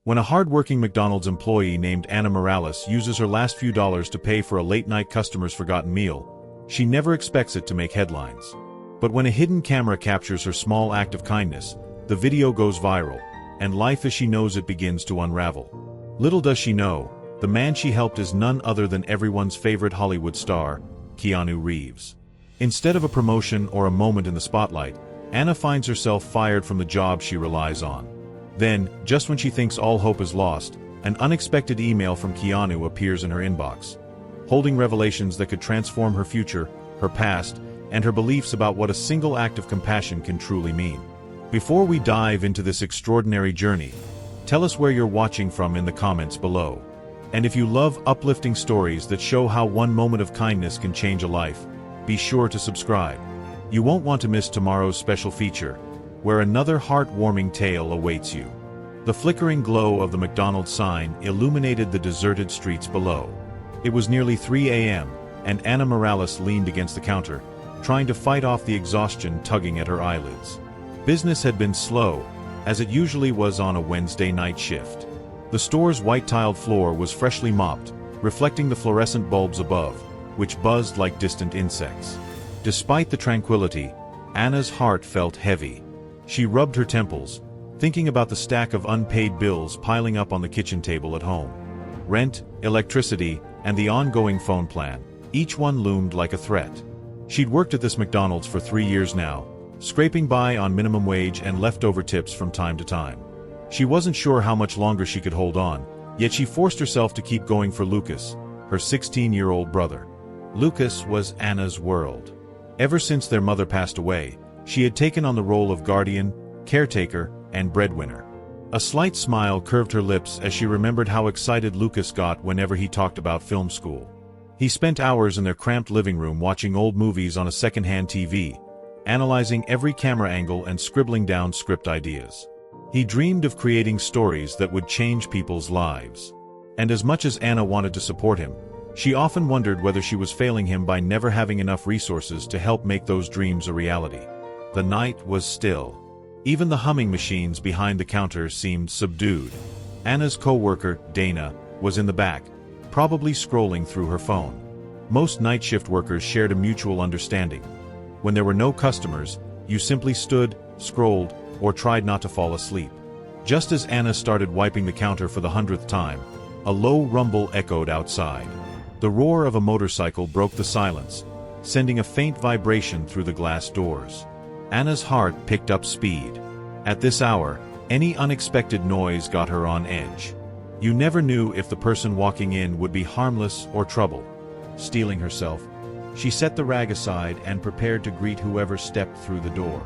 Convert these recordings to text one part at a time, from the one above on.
When a hard-working McDonald's employee named Anna Morales uses her last few dollars to pay for a late-night customer's forgotten meal, she never expects it to make headlines. But when a hidden camera captures her small act of kindness, the video goes viral, and life as she knows it begins to unravel. Little does she know, the man she helped is none other than everyone's favorite Hollywood star, Keanu Reeves. Instead of a promotion or a moment in the spotlight, Anna finds herself fired from the job she relies on. Then, just when she thinks all hope is lost, an unexpected email from Keanu appears in her inbox, holding revelations that could transform her future, her past, and her beliefs about what a single act of compassion can truly mean. Before we dive into this extraordinary journey, tell us where you're watching from in the comments below. And if you love uplifting stories that show how one moment of kindness can change a life, be sure to subscribe. You won't want to miss tomorrow's special feature, where another heartwarming tale awaits you. The flickering glow of the McDonald's sign illuminated the deserted streets below. It was nearly 3 a.m., and Anna Morales leaned against the counter, trying to fight off the exhaustion tugging at her eyelids. Business had been slow, as it usually was on a Wednesday night shift. The store's white-tiled floor was freshly mopped, reflecting the fluorescent bulbs above, which buzzed like distant insects. Despite the tranquility, Anna's heart felt heavy. She rubbed her temples, thinking about the stack of unpaid bills piling up on the kitchen table at home. Rent, electricity, and the ongoing phone plan, each one loomed like a threat. She'd worked at this McDonald's for 3 years now, scraping by on minimum wage and leftover tips from time to time. She wasn't sure how much longer she could hold on, yet she forced herself to keep going for Lucas, her 16-year-old brother. Lucas was Anna's world. Ever since their mother passed away, she had taken on the role of guardian, caretaker, and breadwinner. A slight smile curved her lips as she remembered how excited Lucas got whenever he talked about film school. He spent hours in their cramped living room watching old movies on a second-hand TV, analyzing every camera angle and scribbling down script ideas. He dreamed of creating stories that would change people's lives. And as much as Anna wanted to support him, she often wondered whether she was failing him by never having enough resources to help make those dreams a reality. The night was still. Even the humming machines behind the counter seemed subdued. Anna's co-worker, Dana, was in the back, probably scrolling through her phone. Most night shift workers shared a mutual understanding. When there were no customers, you simply stood, scrolled, or tried not to fall asleep. Just as Anna started wiping the counter for the 100th time, a low rumble echoed outside. The roar of a motorcycle broke the silence, sending a faint vibration through the glass doors. Anna's heart picked up speed. At this hour, any unexpected noise got her on edge. You never knew if the person walking in would be harmless or trouble. Steeling herself, she set the rag aside and prepared to greet whoever stepped through the door.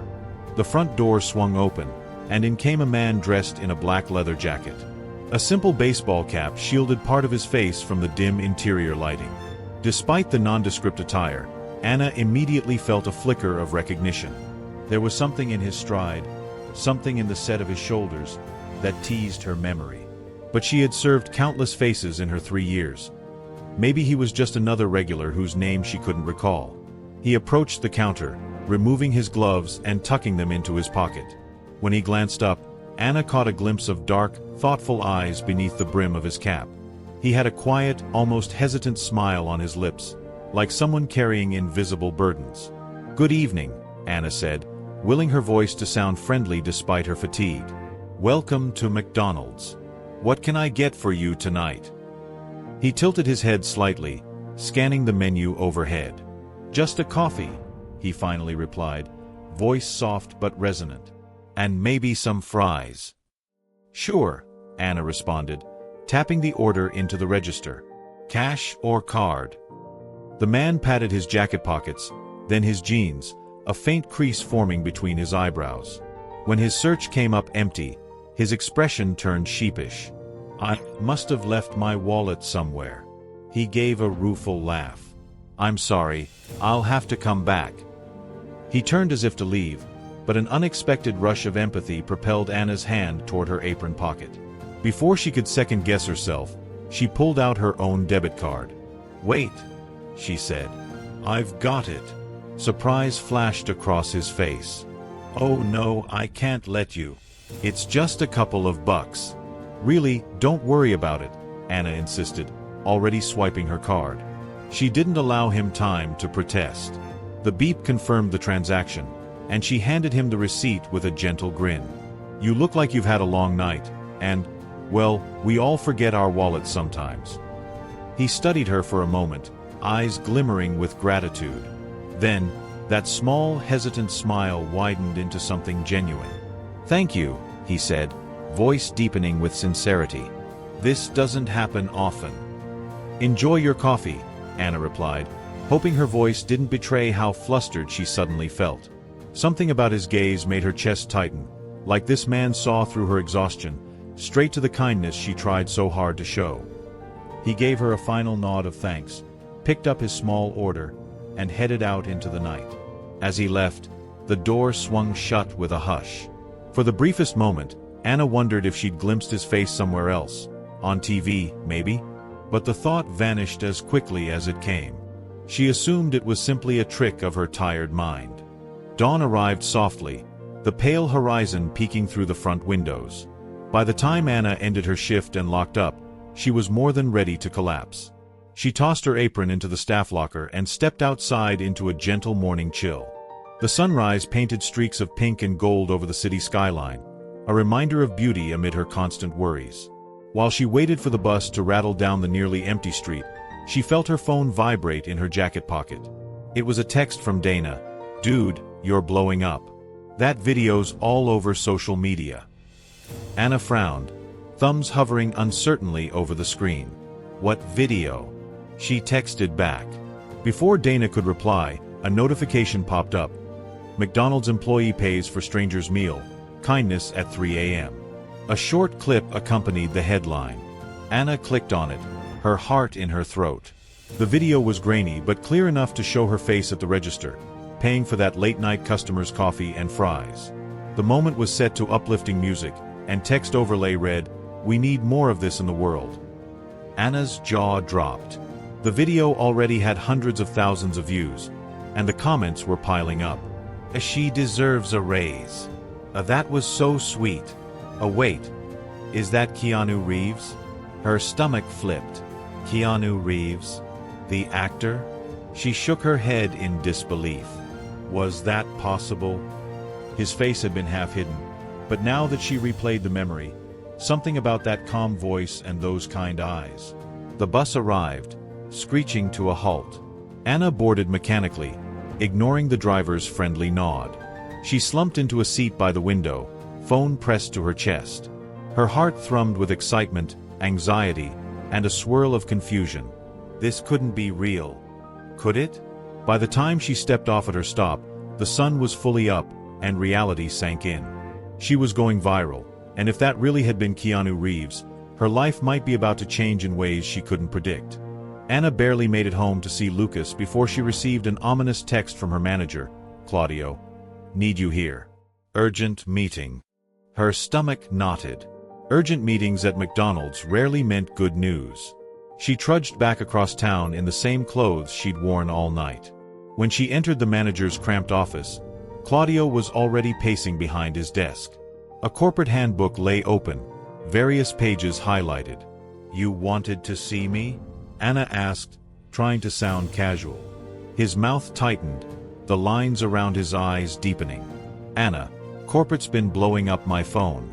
The front door swung open, and in came a man dressed in a black leather jacket. A simple baseball cap shielded part of his face from the dim interior lighting. Despite the nondescript attire, Anna immediately felt a flicker of recognition. There was something in his stride, something in the set of his shoulders, that teased her memory. But she had served countless faces in her 3 years. Maybe he was just another regular whose name she couldn't recall. He approached the counter, removing his gloves and tucking them into his pocket. When he glanced up, Anna caught a glimpse of dark, thoughtful eyes beneath the brim of his cap. He had a quiet, almost hesitant smile on his lips, like someone carrying invisible burdens. "Good evening," Anna said, willing her voice to sound friendly despite her fatigue. "Welcome to McDonald's. What can I get for you tonight?" He tilted his head slightly, scanning the menu overhead. "Just a coffee," he finally replied, voice soft but resonant. "And maybe some fries." "Sure," Anna responded, tapping the order into the register. "Cash or card?" The man patted his jacket pockets, then his jeans, a faint crease forming between his eyebrows. When his search came up empty, his expression turned sheepish. "I must have left my wallet somewhere." He gave a rueful laugh. "I'm sorry, I'll have to come back." He turned as if to leave, but an unexpected rush of empathy propelled Anna's hand toward her apron pocket. Before she could second-guess herself, she pulled out her own debit card. "Wait," she said. "I've got it." Surprise flashed across his face. "Oh no, I can't let you. It's just a couple of bucks." Really, don't worry about it, Anna insisted, already swiping her card. She didn't allow him time to protest. The beep confirmed the transaction, and she handed him the receipt with a gentle grin. You look like you've had a long night, and, well, we all forget our wallets sometimes. He studied her for a moment, eyes glimmering with gratitude. Then, that small, hesitant smile widened into something genuine. Thank you, he said, voice deepening with sincerity. This doesn't happen often. Enjoy your coffee, Anna replied, hoping her voice didn't betray how flustered she suddenly felt. Something about his gaze made her chest tighten, like this man saw through her exhaustion, straight to the kindness she tried so hard to show. He gave her a final nod of thanks, picked up his small order, and headed out into the night. As he left, the door swung shut with a hush. For the briefest moment, Anna wondered if she'd glimpsed his face somewhere else, on TV, maybe? But the thought vanished as quickly as it came. She assumed it was simply a trick of her tired mind. Dawn arrived softly, the pale horizon peeking through the front windows. By the time Anna ended her shift and locked up, she was more than ready to collapse. She tossed her apron into the staff locker and stepped outside into a gentle morning chill. The sunrise painted streaks of pink and gold over the city skyline, a reminder of beauty amid her constant worries. While she waited for the bus to rattle down the nearly empty street, she felt her phone vibrate in her jacket pocket. It was a text from Dana. Dude, you're blowing up. That video's all over social media. Anna frowned, thumbs hovering uncertainly over the screen. What video? She texted back. Before Dana could reply, a notification popped up. McDonald's employee pays for stranger's meal. Kindness at 3 a.m. A short clip accompanied the headline. Anna clicked on it, her heart in her throat. The video was grainy but clear enough to show her face at the register, paying for that late-night customer's coffee and fries. The moment was set to uplifting music, and text overlay read, "We need more of this in the world." Anna's jaw dropped. The video already had hundreds of thousands of views, and the comments were piling up. She deserves a raise. That was so sweet. Oh wait, is that Keanu Reeves? Her stomach flipped. Keanu Reeves? The actor? She shook her head in disbelief. Was that possible? His face had been half hidden, but now that she replayed the memory, something about that calm voice and those kind eyes. The bus arrived, screeching to a halt. Anna boarded mechanically, ignoring the driver's friendly nod. She slumped into a seat by the window, phone pressed to her chest. Her heart thrummed with excitement, anxiety, and a swirl of confusion. This couldn't be real. Could it? By the time she stepped off at her stop, the sun was fully up, and reality sank in. She was going viral, and if that really had been Keanu Reeves, her life might be about to change in ways she couldn't predict. Anna barely made it home to see Lucas before she received an ominous text from her manager, Claudio. Need you here. Urgent meeting. Her stomach knotted. Urgent meetings at McDonald's rarely meant good news. She trudged back across town in the same clothes she'd worn all night. When she entered the manager's cramped office, Claudio was already pacing behind his desk. A corporate handbook lay open, various pages highlighted. You wanted to see me? Anna asked, trying to sound casual. His mouth tightened, the lines around his eyes deepening. Anna, corporate's been blowing up my phone.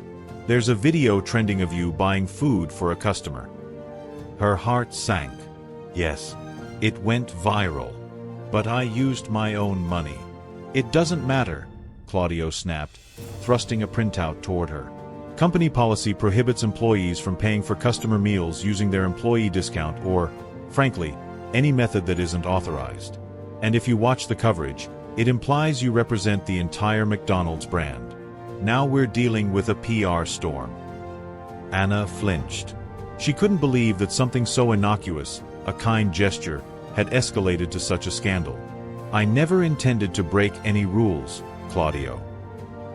There's a video trending of you buying food for a customer. Her heart sank. Yes, it went viral. But I used my own money. It doesn't matter, Claudio snapped, thrusting a printout toward her. Company policy prohibits employees from paying for customer meals using their employee discount or, frankly, any method that isn't authorized. And if you watch the coverage, it implies you represent the entire McDonald's brand. Now we're dealing with a PR storm. Anna flinched. She couldn't believe that something so innocuous, a kind gesture, had escalated to such a scandal. I never intended to break any rules, Claudio.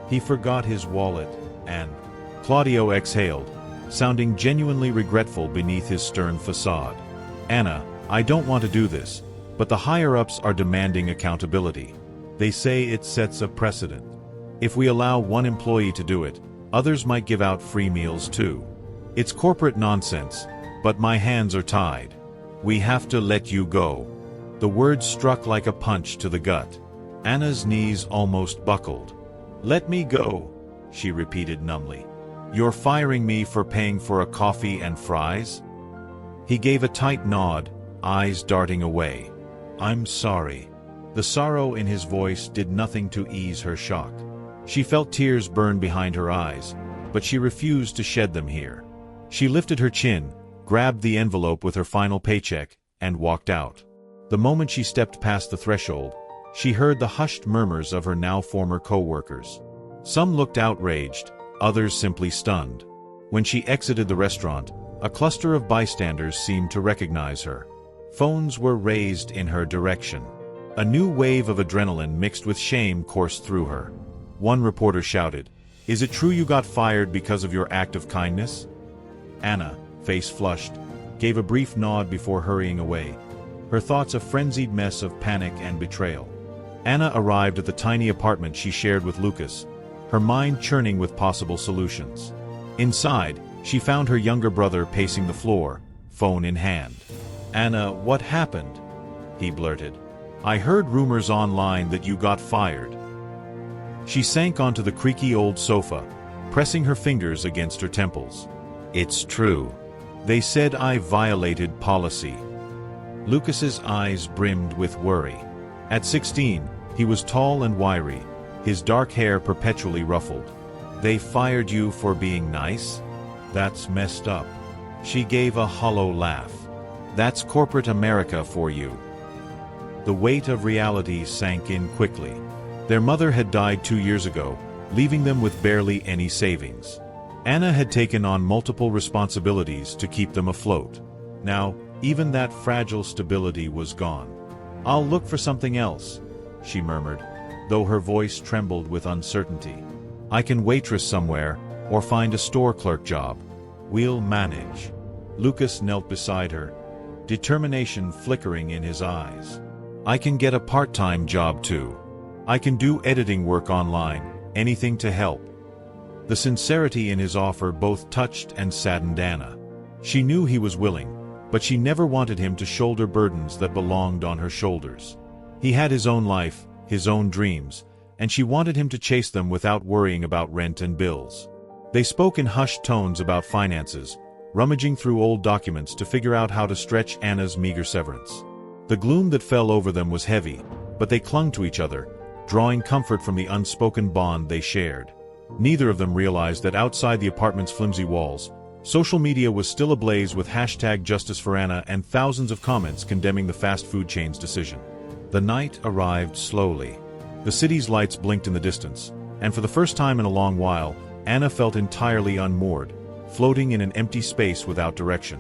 He forgot his wallet, and Claudio exhaled, sounding genuinely regretful beneath his stern facade. Anna, I don't want to do this, but the higher-ups are demanding accountability. They say it sets a precedent. If we allow one employee to do it, others might give out free meals too. It's corporate nonsense, but my hands are tied. We have to let you go. The words struck like a punch to the gut. Anna's knees almost buckled. Let me go, she repeated numbly. You're firing me for paying for a coffee and fries? He gave a tight nod, eyes darting away. I'm sorry. The sorrow in his voice did nothing to ease her shock. She felt tears burn behind her eyes, but she refused to shed them here. She lifted her chin, grabbed the envelope with her final paycheck, and walked out. The moment she stepped past the threshold, she heard the hushed murmurs of her now former co-workers. Some looked outraged, others simply stunned. When she exited the restaurant, a cluster of bystanders seemed to recognize her. Phones were raised in her direction. A new wave of adrenaline mixed with shame coursed through her. One reporter shouted, "Is it true you got fired because of your act of kindness?" Anna, face flushed, gave a brief nod before hurrying away, her thoughts a frenzied mess of panic and betrayal. Anna arrived at the tiny apartment she shared with Lucas, her mind churning with possible solutions. Inside, she found her younger brother pacing the floor, phone in hand. "Anna, what happened?" he blurted. "I heard rumors online that you got fired." She sank onto the creaky old sofa, pressing her fingers against her temples. "It's true. They said I violated policy." Lucas's eyes brimmed with worry. At 16, he was tall and wiry, his dark hair perpetually ruffled. "They fired you for being nice? That's messed up." She gave a hollow laugh. "That's corporate America for you." The weight of reality sank in quickly. Their mother had died 2 years ago, leaving them with barely any savings. Anna had taken on multiple responsibilities to keep them afloat. Now, even that fragile stability was gone. "I'll look for something else," she murmured, though her voice trembled with uncertainty. "I can waitress somewhere, or find a store clerk job. We'll manage." Lucas knelt beside her, determination flickering in his eyes. "I can get a part-time job too. I can do editing work online, anything to help." The sincerity in his offer both touched and saddened Anna. She knew he was willing, but she never wanted him to shoulder burdens that belonged on her shoulders. He had his own life, his own dreams, and she wanted him to chase them without worrying about rent and bills. They spoke in hushed tones about finances, rummaging through old documents to figure out how to stretch Anna's meager severance. The gloom that fell over them was heavy, but they clung to each other, drawing comfort from the unspoken bond they shared. Neither of them realized that outside the apartment's flimsy walls, social media was still ablaze with #JusticeForAnna and thousands of comments condemning the fast food chain's decision. The night arrived slowly. The city's lights blinked in the distance, and for the first time in a long while, Anna felt entirely unmoored, floating in an empty space without direction.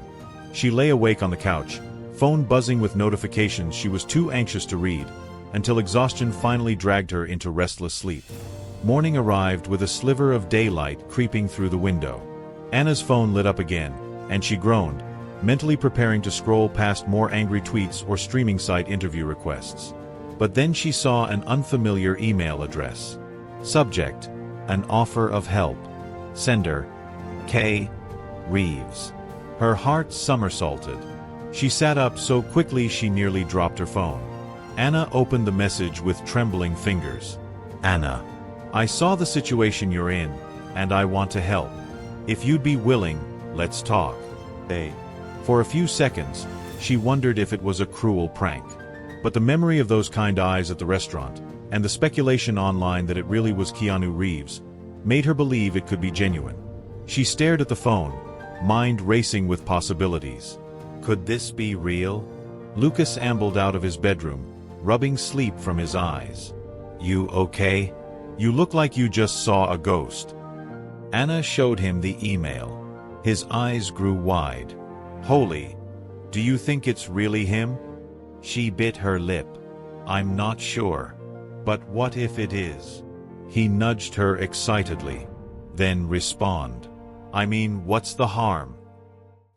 She lay awake on the couch, phone buzzing with notifications she was too anxious to read, until exhaustion finally dragged her into restless sleep. Morning arrived with a sliver of daylight creeping through the window. Anna's phone lit up again, and she groaned, mentally preparing to scroll past more angry tweets or streaming site interview requests. But then she saw an unfamiliar email address. Subject: an offer of help. Sender: K. Reeves. Her heart somersaulted. She sat up so quickly she nearly dropped her phone. Anna opened the message with trembling fingers. "Anna, I saw the situation you're in, and I want to help. If you'd be willing, let's talk." For a few seconds, she wondered if it was a cruel prank. But the memory of those kind eyes at the restaurant, and the speculation online that it really was Keanu Reeves, made her believe it could be genuine. She stared at the phone, mind racing with possibilities. Could this be real? Lucas ambled out of his bedroom, rubbing sleep from his eyes. "You okay? You look like you just saw a ghost." Anna showed him the email. His eyes grew wide. "Holy, do you think it's really him?" She bit her lip. "I'm not sure. But what if it is?" He nudged her excitedly. "Then respond. I mean, what's the harm?"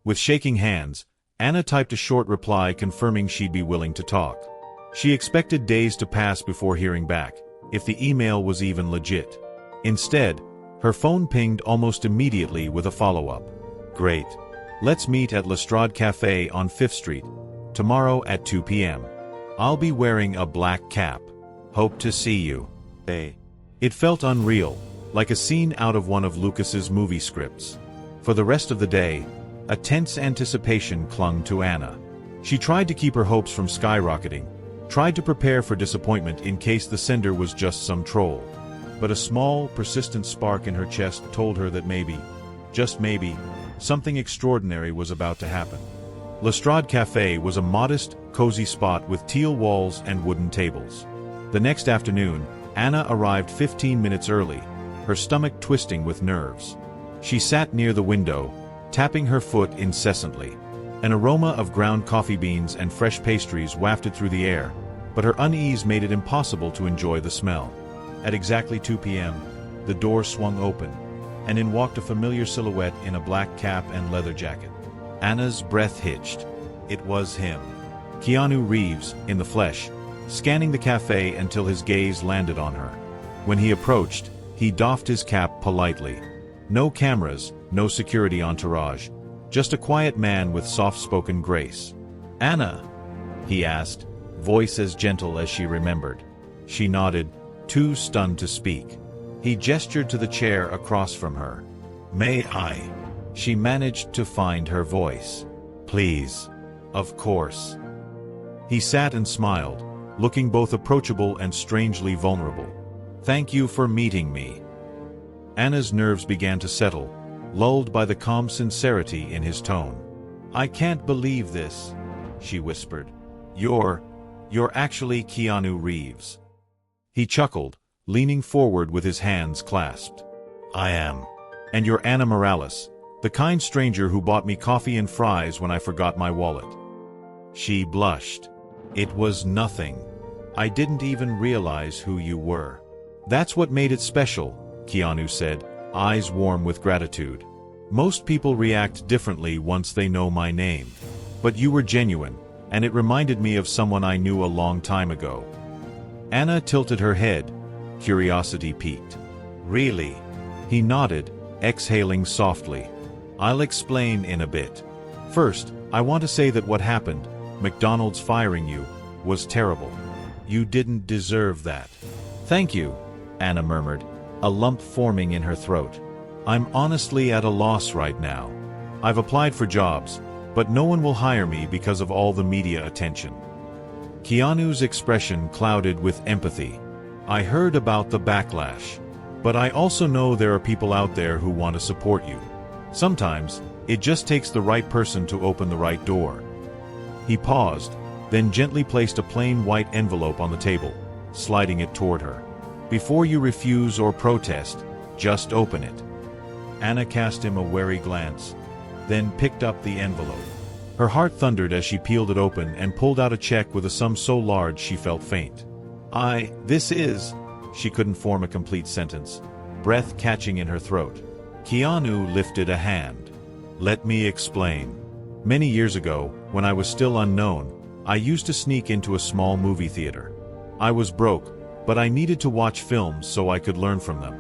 With shaking hands, Anna typed a short reply confirming she'd be willing to talk. She expected days to pass before hearing back, if the email was even legit. Instead, her phone pinged almost immediately with a follow-up. Great. Let's meet at Lestrade Cafe on 5th Street, tomorrow at 2 p.m. I'll be wearing a black cap. Hope to see you. It felt unreal, like a scene out of one of Lucas's movie scripts. For the rest of the day, a tense anticipation clung to Anna. She tried to keep her hopes from skyrocketing, tried to prepare for disappointment in case the sender was just some troll. But a small, persistent spark in her chest told her that maybe, just maybe, something extraordinary was about to happen. Lestrade Cafe was a modest, cozy spot with teal walls and wooden tables. The next afternoon, Anna arrived 15 minutes early, her stomach twisting with nerves. She sat near the window, tapping her foot incessantly. An aroma of ground coffee beans and fresh pastries wafted through the air, but her unease made it impossible to enjoy the smell. At exactly 2 p.m., the door swung open, and in walked a familiar silhouette in a black cap and leather jacket. Anna's breath hitched. It was him. Keanu Reeves, in the flesh, scanning the cafe until his gaze landed on her. When he approached, he doffed his cap politely. No cameras, no security entourage, just a quiet man with soft-spoken grace. "Anna?" he asked, voice as gentle as she remembered. She nodded, too stunned to speak. He gestured to the chair across from her. "May I?" She managed to find her voice. "Please." "Of course." He sat and smiled, looking both approachable and strangely vulnerable. "Thank you for meeting me." Anna's nerves began to settle, lulled by the calm sincerity in his tone. "I can't believe this," she whispered. You're actually Keanu Reeves." He chuckled, leaning forward with his hands clasped. "I am. And you're Anna Morales, the kind stranger who bought me coffee and fries when I forgot my wallet." She blushed. "It was nothing. I didn't even realize who you were." "That's what made it special," Keanu said, eyes warm with gratitude. "Most people react differently once they know my name. But you were genuine, and it reminded me of someone I knew a long time ago." Anna tilted her head, curiosity piqued. "Really?" He nodded, exhaling softly. "I'll explain in a bit. First, I want to say that what happened, McDonald's firing you, was terrible. You didn't deserve that." "Thank you," Anna murmured, a lump forming in her throat. "I'm honestly at a loss right now. I've applied for jobs, but no one will hire me because of all the media attention." Keanu's expression clouded with empathy. "I heard about the backlash. But I also know there are people out there who want to support you. Sometimes, it just takes the right person to open the right door." He paused, then gently placed a plain white envelope on the table, sliding it toward her. "Before you refuse or protest, just open it." Anna cast him a wary glance, then picked up the envelope. Her heart thundered as she peeled it open and pulled out a check with a sum so large she felt faint. This is..." She couldn't form a complete sentence, breath catching in her throat. Keanu lifted a hand. "Let me explain. Many years ago, when I was still unknown, I used to sneak into a small movie theater. I was broke, but I needed to watch films so I could learn from them.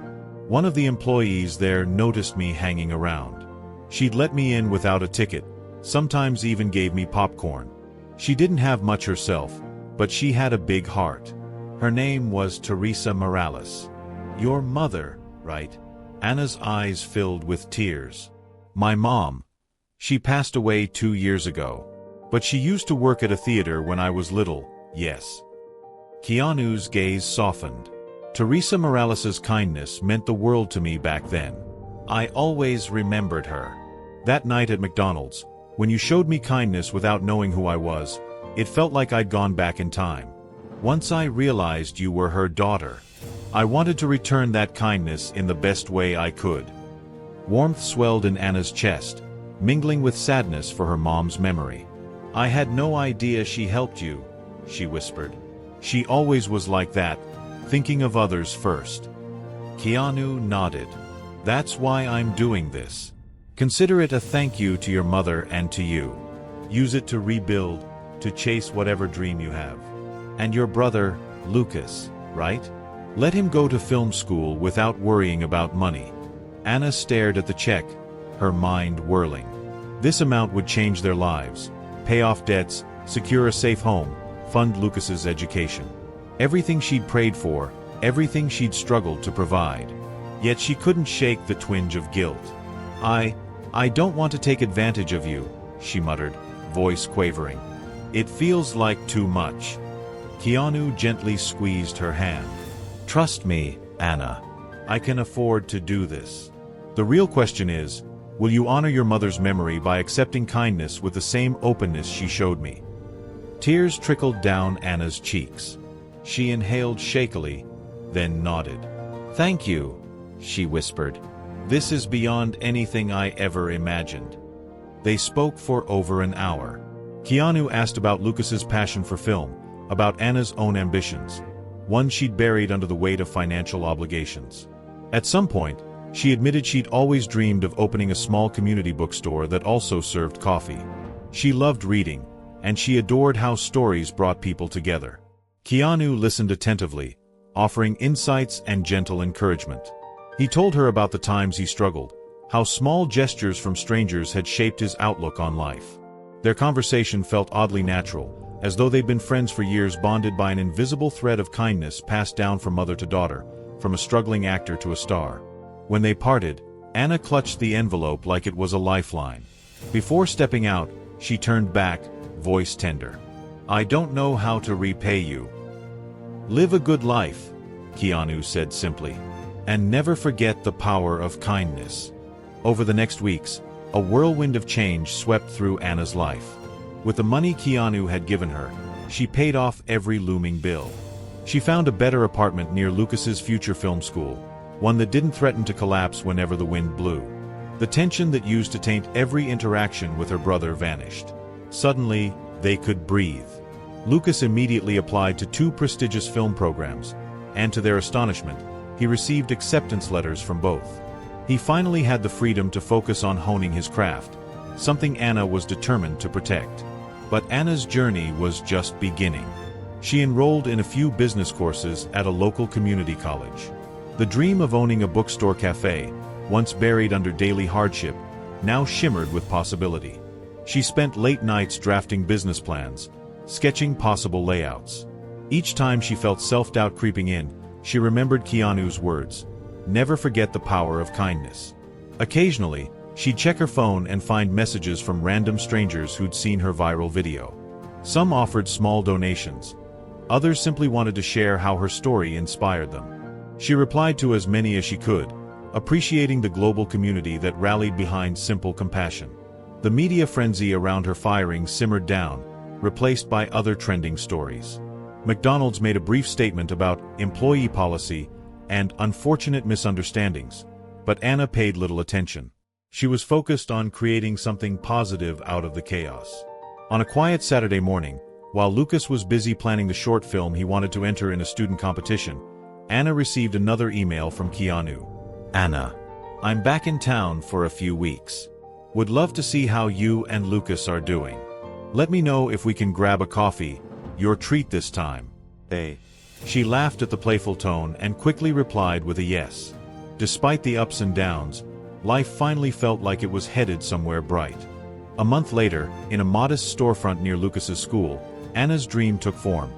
One of the employees there noticed me hanging around. She'd let me in without a ticket, sometimes even gave me popcorn. She didn't have much herself, but she had a big heart. Her name was Teresa Morales. Your mother, right?" Anna's eyes filled with tears. "My mom. She passed away 2 years ago. But she used to work at a theater when I was little, yes." Keanu's gaze softened. "Teresa Morales's kindness meant the world to me back then. I always remembered her. That night at McDonald's, when you showed me kindness without knowing who I was, it felt like I'd gone back in time. Once I realized you were her daughter, I wanted to return that kindness in the best way I could." Warmth swelled in Anna's chest, mingling with sadness for her mom's memory. "I had no idea she helped you," she whispered. "She always was like that, thinking of others first." Keanu nodded. "That's why I'm doing this. Consider it a thank you to your mother and to you. Use it to rebuild, to chase whatever dream you have. And your brother, Lucas, right? Let him go to film school without worrying about money." Anna stared at the check, her mind whirling. This amount would change their lives, pay off debts, secure a safe home, fund Lucas's education. Everything she'd prayed for, everything she'd struggled to provide. Yet she couldn't shake the twinge of guilt. I don't want to take advantage of you," she muttered, voice quavering. "It feels like too much." Keanu gently squeezed her hand. "Trust me, Anna. I can afford to do this. The real question is, will you honor your mother's memory by accepting kindness with the same openness she showed me?" Tears trickled down Anna's cheeks. She inhaled shakily, then nodded. "Thank you," she whispered. "This is beyond anything I ever imagined." They spoke for over an hour. Keanu asked about Lucas's passion for film, about Anna's own ambitions, one she'd buried under the weight of financial obligations. At some point, she admitted she'd always dreamed of opening a small community bookstore that also served coffee. She loved reading, and she adored how stories brought people together. Keanu listened attentively, offering insights and gentle encouragement. He told her about the times he struggled, how small gestures from strangers had shaped his outlook on life. Their conversation felt oddly natural, as though they'd been friends for years, bonded by an invisible thread of kindness passed down from mother to daughter, from a struggling actor to a star. When they parted, Anna clutched the envelope like it was a lifeline. Before stepping out, she turned back, voice tender. "I don't know how to repay you. Live a good life," Keanu said simply, "and never forget the power of kindness." Over the next weeks, a whirlwind of change swept through Anna's life. With the money Keanu had given her, she paid off every looming bill. She found a better apartment near Lucas's future film school, one that didn't threaten to collapse whenever the wind blew. The tension that used to taint every interaction with her brother vanished. Suddenly, they could breathe. Lucas immediately applied to 2 prestigious film programs, and to their astonishment, he received acceptance letters from both. He finally had the freedom to focus on honing his craft, something Anna was determined to protect. But Anna's journey was just beginning. She enrolled in a few business courses at a local community college. The dream of owning a bookstore cafe, once buried under daily hardship, now shimmered with possibility. She spent late nights drafting business plans, sketching possible layouts. Each time she felt self-doubt creeping in, she remembered Keanu's words, "Never forget the power of kindness." Occasionally, she'd check her phone and find messages from random strangers who'd seen her viral video. Some offered small donations. Others simply wanted to share how her story inspired them. She replied to as many as she could, appreciating the global community that rallied behind simple compassion. The media frenzy around her firing simmered down, replaced by other trending stories. McDonald's made a brief statement about employee policy and unfortunate misunderstandings, but Anna paid little attention. She was focused on creating something positive out of the chaos. On a quiet Saturday morning, while Lucas was busy planning the short film he wanted to enter in a student competition, Anna received another email from Keanu. "Anna, I'm back in town for a few weeks. Would love to see how you and Lucas are doing. Let me know if we can grab a coffee, your treat this time." She laughed at the playful tone and quickly replied with a yes. Despite the ups and downs, life finally felt like it was headed somewhere bright. A month later, in a modest storefront near Lucas's school, Anna's dream took form.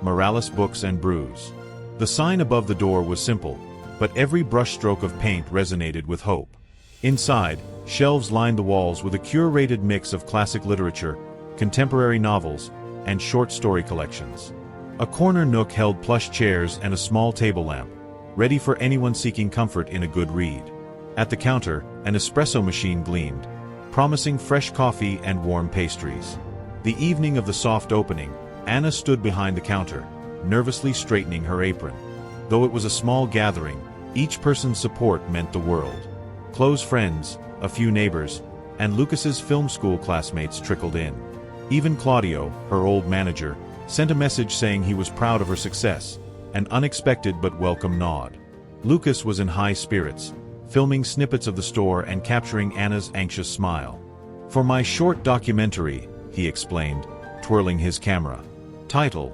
Morales Books and Brews. The sign above the door was simple, but every brushstroke of paint resonated with hope. Inside, shelves lined the walls with a curated mix of classic literature, contemporary novels, and short story collections. A corner nook held plush chairs and a small table lamp, ready for anyone seeking comfort in a good read. At the counter, an espresso machine gleamed, promising fresh coffee and warm pastries. The evening of the soft opening, Anna stood behind the counter, nervously straightening her apron. Though it was a small gathering, each person's support meant the world. Close friends, a few neighbors, and Lucas's film school classmates trickled in. Even Claudio, her old manager, sent a message saying he was proud of her success, an unexpected but welcome nod. Lucas was in high spirits, filming snippets of the store and capturing Anna's anxious smile. "For my short documentary," he explained, twirling his camera. Title: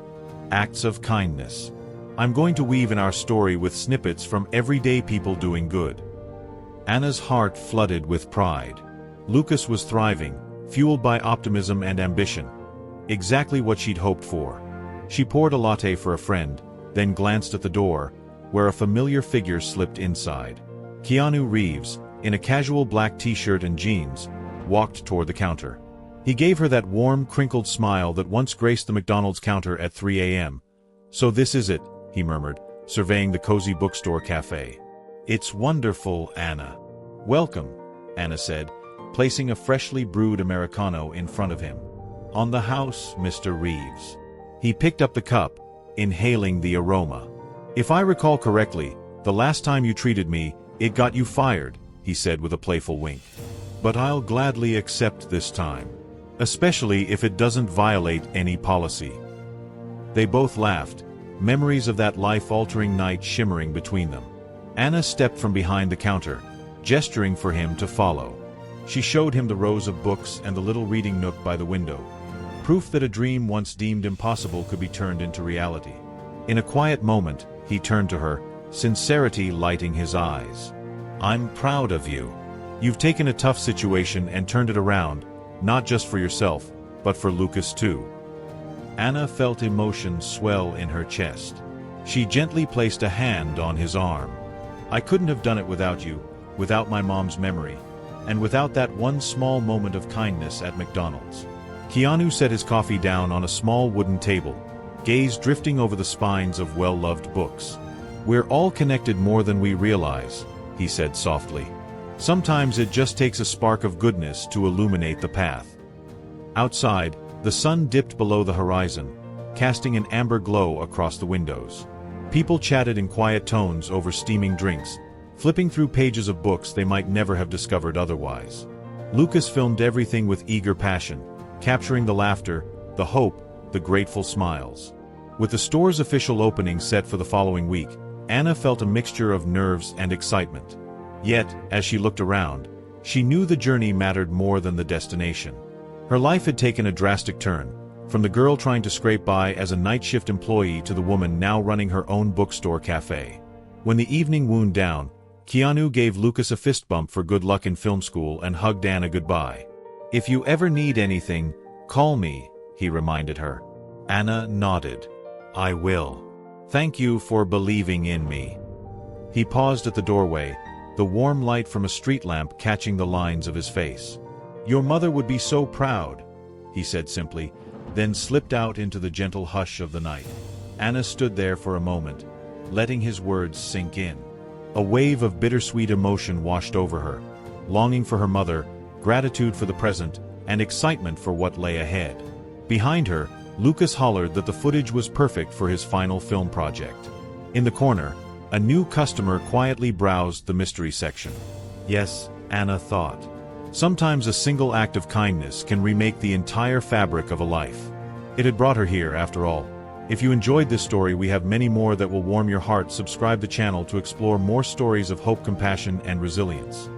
Acts of Kindness. "I'm going to weave in our story with snippets from everyday people doing good." Anna's heart flooded with pride. Lucas was thriving, fueled by optimism and ambition. Exactly what she'd hoped for. She poured a latte for a friend, then glanced at the door, where a familiar figure slipped inside. Keanu Reeves, in a casual black t-shirt and jeans, walked toward the counter. He gave her that warm, crinkled smile that once graced the McDonald's counter at 3 a.m. "So this is it," he murmured, surveying the cozy bookstore cafe. "It's wonderful, Anna." "Welcome," Anna said, placing a freshly brewed Americano in front of him. "On the house, Mr. Reeves." He picked up the cup, inhaling the aroma. "If I recall correctly, the last time you treated me, it got you fired," he said with a playful wink. "But I'll gladly accept this time. Especially if it doesn't violate any policy." They both laughed, memories of that life-altering night shimmering between them. Anna stepped from behind the counter, gesturing for him to follow. She showed him the rows of books and the little reading nook by the window. Proof that a dream once deemed impossible could be turned into reality. In a quiet moment, he turned to her, sincerity lighting his eyes. "I'm proud of you. You've taken a tough situation and turned it around, not just for yourself, but for Lucas too." Anna felt emotion swell in her chest. She gently placed a hand on his arm. "I couldn't have done it without you, without my mom's memory, and without that one small moment of kindness at McDonald's." Keanu set his coffee down on a small wooden table, gaze drifting over the spines of well-loved books. "We're all connected more than we realize," he said softly. "Sometimes it just takes a spark of goodness to illuminate the path." Outside, the sun dipped below the horizon, casting an amber glow across the windows. People chatted in quiet tones over steaming drinks, flipping through pages of books they might never have discovered otherwise. Lucas filmed everything with eager passion, capturing the laughter, the hope, the grateful smiles. With the store's official opening set for the following week, Anna felt a mixture of nerves and excitement. Yet, as she looked around, she knew the journey mattered more than the destination. Her life had taken a drastic turn, from the girl trying to scrape by as a night shift employee to the woman now running her own bookstore cafe. When the evening wound down, Keanu gave Lucas a fist bump for good luck in film school and hugged Anna goodbye. "If you ever need anything, call me," he reminded her. Anna nodded. "I will. Thank you for believing in me." He paused at the doorway, the warm light from a street lamp catching the lines of his face. "Your mother would be so proud," he said simply, then slipped out into the gentle hush of the night. Anna stood there for a moment, letting his words sink in. A wave of bittersweet emotion washed over her, longing for her mother, gratitude for the present, and excitement for what lay ahead. Behind her, Lucas hollered that the footage was perfect for his final film project. In the corner, a new customer quietly browsed the mystery section. Yes, Anna thought. Sometimes a single act of kindness can remake the entire fabric of a life. It had brought her here, after all. If you enjoyed this story, we have many more that will warm your heart. Subscribe the channel to explore more stories of hope, compassion, and resilience.